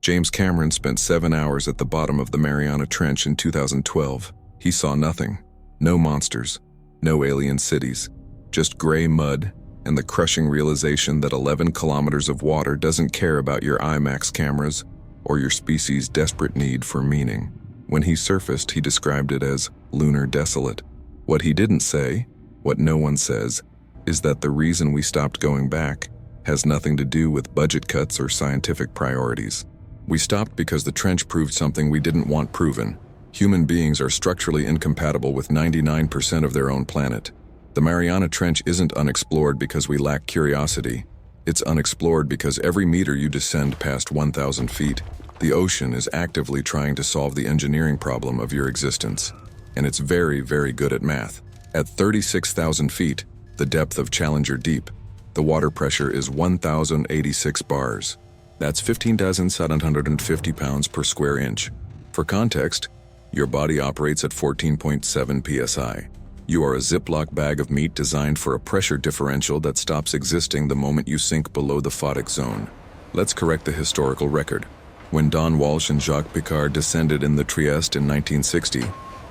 James Cameron spent 7 hours at the bottom of the Mariana Trench in 2012. He saw nothing. No monsters. No alien cities. Just gray mud and the crushing realization that 11 kilometers of water doesn't care about your IMAX cameras or your species' desperate need for meaning. When he surfaced, he described it as lunar desolate. What he didn't say, what no one says, is that the reason we stopped going back has nothing to do with budget cuts or scientific priorities. We stopped because the trench proved something we didn't want proven. Human beings are structurally incompatible with 99% of their own planet. The Mariana Trench isn't unexplored because we lack curiosity. It's unexplored because every meter you descend past 1,000 feet, the ocean is actively trying to solve the engineering problem of your existence. And it's very, very good at math. At 36,000 feet, the depth of Challenger Deep, the water pressure is 1,086 bars. That's 15,750 pounds per square inch. For context, your body operates at 14.7 psi. You are a Ziploc bag of meat designed for a pressure differential that stops existing the moment you sink below the photic zone. Let's correct the historical record. When Don Walsh and Jacques Picard descended in the Trieste in 1960,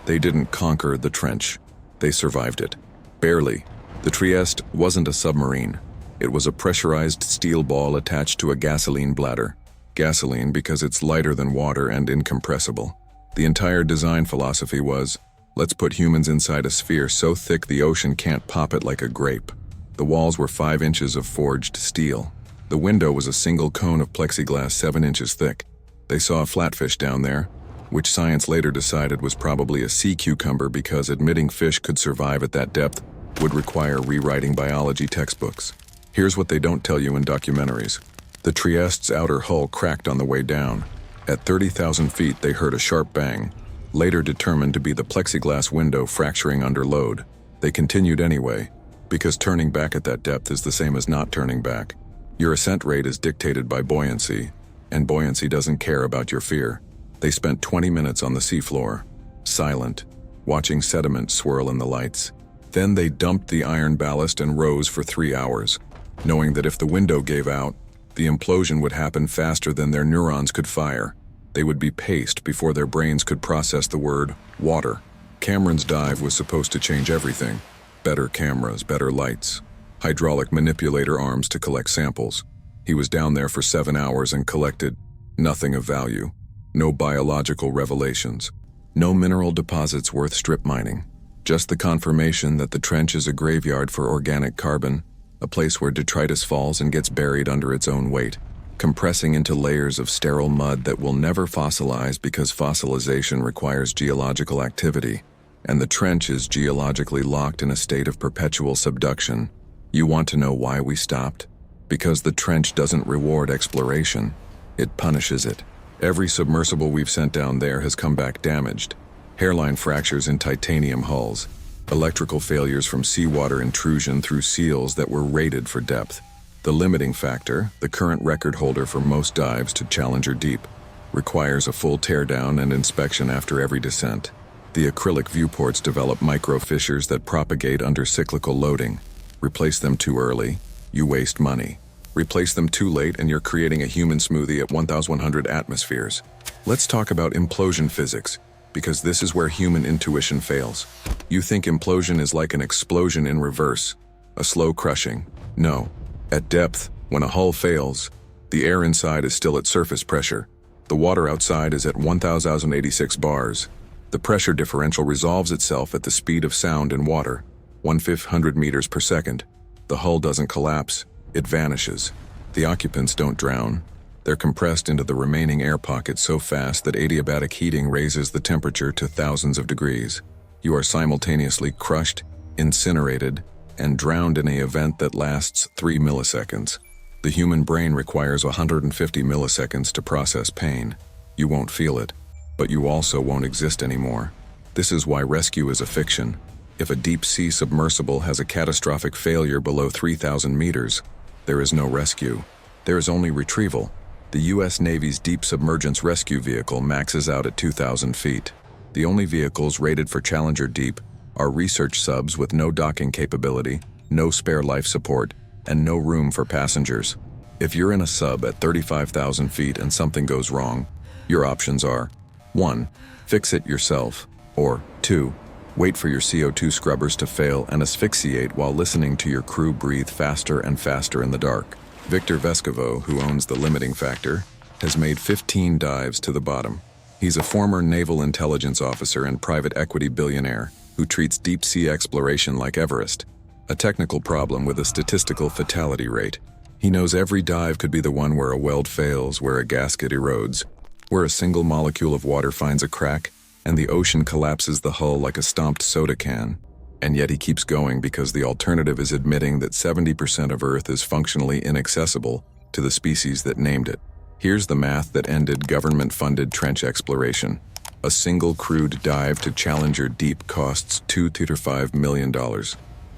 they didn't conquer the trench. They survived it. Barely. The Trieste wasn't a submarine. It was a pressurized steel ball attached to a gasoline bladder. Gasoline because it's lighter than water and incompressible. The entire design philosophy was, let's put humans inside a sphere so thick the ocean can't pop it like a grape. The walls were 5 inches of forged steel. The window was a single cone of plexiglass 7 inches thick. They saw a flatfish down there, which science later decided was probably a sea cucumber because admitting fish could survive at that depth would require rewriting biology textbooks. Here's what they don't tell you in documentaries. The Trieste's outer hull cracked on the way down. At 30,000 feet, they heard a sharp bang, later determined to be the plexiglass window fracturing under load. They continued anyway, because turning back at that depth is the same as not turning back. Your ascent rate is dictated by buoyancy, and buoyancy doesn't care about your fear. They spent 20 minutes on the seafloor, silent, watching sediment swirl in the lights. Then they dumped the iron ballast and rose for 3 hours, knowing that if the window gave out, the implosion would happen faster than their neurons could fire. They would be paced before their brains could process the word water. Cameron's dive was supposed to change everything. Better cameras, better lights, hydraulic manipulator arms to collect samples. He was down there for 7 hours and collected nothing of value. No biological revelations. No mineral deposits worth strip mining. Just the confirmation that the trench is a graveyard for organic carbon, a place where detritus falls and gets buried under its own weight, compressing into layers of sterile mud that will never fossilize because fossilization requires geological activity, and the trench is geologically locked in a state of perpetual subduction. You want to know why we stopped? Because the trench doesn't reward exploration. It punishes it. Every submersible we've sent down there has come back damaged. Hairline fractures in titanium hulls. Electrical failures from seawater intrusion through seals that were rated for depth. The limiting factor, the current record holder for most dives to Challenger Deep, requires a full teardown and inspection after every descent. The acrylic viewports develop micro fissures that propagate under cyclical loading. Replace them too early, you waste money. Replace them too late and you're creating a human smoothie at 1,100 atmospheres. Let's talk about implosion physics, because this is where human intuition fails. You think implosion is like an explosion in reverse, a slow crushing. No. At depth, when a hull fails, the air inside is still at surface pressure. The water outside is at 1,086 bars. The pressure differential resolves itself at the speed of sound in water, 1/500 meters per second. The hull doesn't collapse, it vanishes. The occupants don't drown. They're compressed into the remaining air pockets so fast that adiabatic heating raises the temperature to thousands of degrees. You are simultaneously crushed, incinerated, and drowned in an event that lasts 3 milliseconds. The human brain requires 150 milliseconds to process pain. You won't feel it, but you also won't exist anymore. This is why rescue is a fiction. If a deep-sea submersible has a catastrophic failure below 3,000 meters, there is no rescue. There is only retrieval. The U.S. Navy's Deep Submergence Rescue Vehicle maxes out at 2,000 feet. The only vehicles rated for Challenger Deep are research subs with no docking capability, no spare life support, and no room for passengers. If you're in a sub at 35,000 feet and something goes wrong, your options are 1. Fix it yourself, or 2. Wait for your CO2 scrubbers to fail and asphyxiate while listening to your crew breathe faster and faster in the dark. Victor Vescovo, who owns the limiting factor, has made 15 dives to the bottom. He's a former naval intelligence officer and private equity billionaire who treats deep-sea exploration like Everest, a technical problem with a statistical fatality rate. He knows every dive could be the one where a weld fails, where a gasket erodes, where a single molecule of water finds a crack, and the ocean collapses the hull like a stomped soda can. And yet he keeps going because the alternative is admitting that 70% of Earth is functionally inaccessible to the species that named it. Here's the math that ended government-funded trench exploration. A single crewed dive to Challenger Deep costs $2 to $5 million.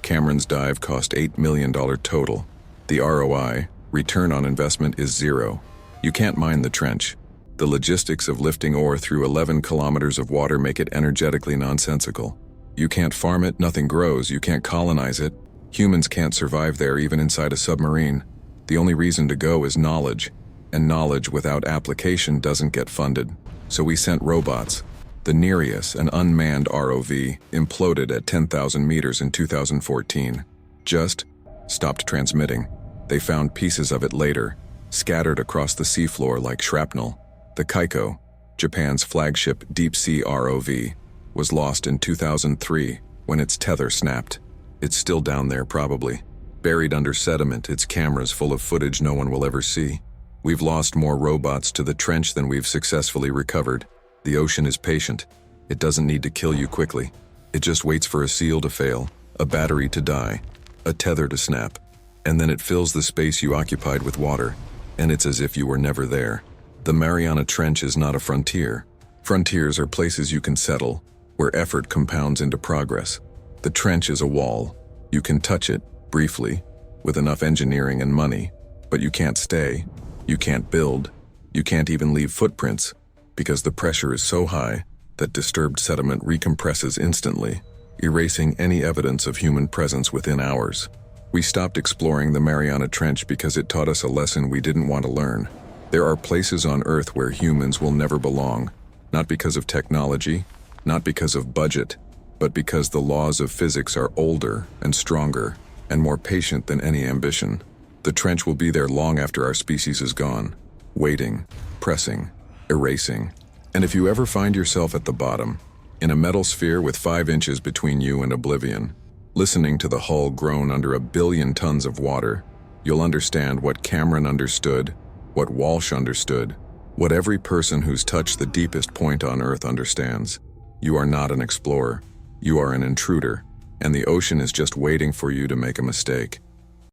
Cameron's dive cost $8 million total. The ROI, return on investment, is zero. You can't mine the trench. The logistics of lifting ore through 11 kilometers of water make it energetically nonsensical. You can't farm it, nothing grows, you can't colonize it. Humans can't survive there even inside a submarine. The only reason to go is knowledge, and knowledge without application doesn't get funded. So we sent robots. The Nereus, an unmanned ROV, imploded at 10,000 meters in 2014. Just stopped transmitting. They found pieces of it later, scattered across the seafloor like shrapnel. The Kaiko, Japan's flagship deep-sea ROV, was lost in 2003 when its tether snapped. It's still down there probably, buried under sediment, its cameras full of footage no one will ever see. We've lost more robots to the trench than we've successfully recovered. The ocean is patient. It doesn't need to kill you quickly. It just waits for a seal to fail, a battery to die, a tether to snap, and then it fills the space you occupied with water, and it's as if you were never there. The Mariana Trench is not a frontier. Frontiers are places you can settle, where effort compounds into progress. The trench is a wall. You can touch it, briefly, with enough engineering and money, but you can't stay, you can't build, you can't even leave footprints, because the pressure is so high that disturbed sediment recompresses instantly, erasing any evidence of human presence within hours. We stopped exploring the Mariana Trench because it taught us a lesson we didn't want to learn. There are places on Earth where humans will never belong, not because of technology, not because of budget, but because the laws of physics are older and stronger and more patient than any ambition. The trench will be there long after our species is gone, waiting, pressing, erasing. And if you ever find yourself at the bottom, in a metal sphere with 5 inches between you and oblivion, listening to the hull groan under 1 billion tons of water, you'll understand what Cameron understood, what Walsh understood, what every person who's touched the deepest point on Earth understands. You are not an explorer. You are an intruder, and the ocean is just waiting for you to make a mistake.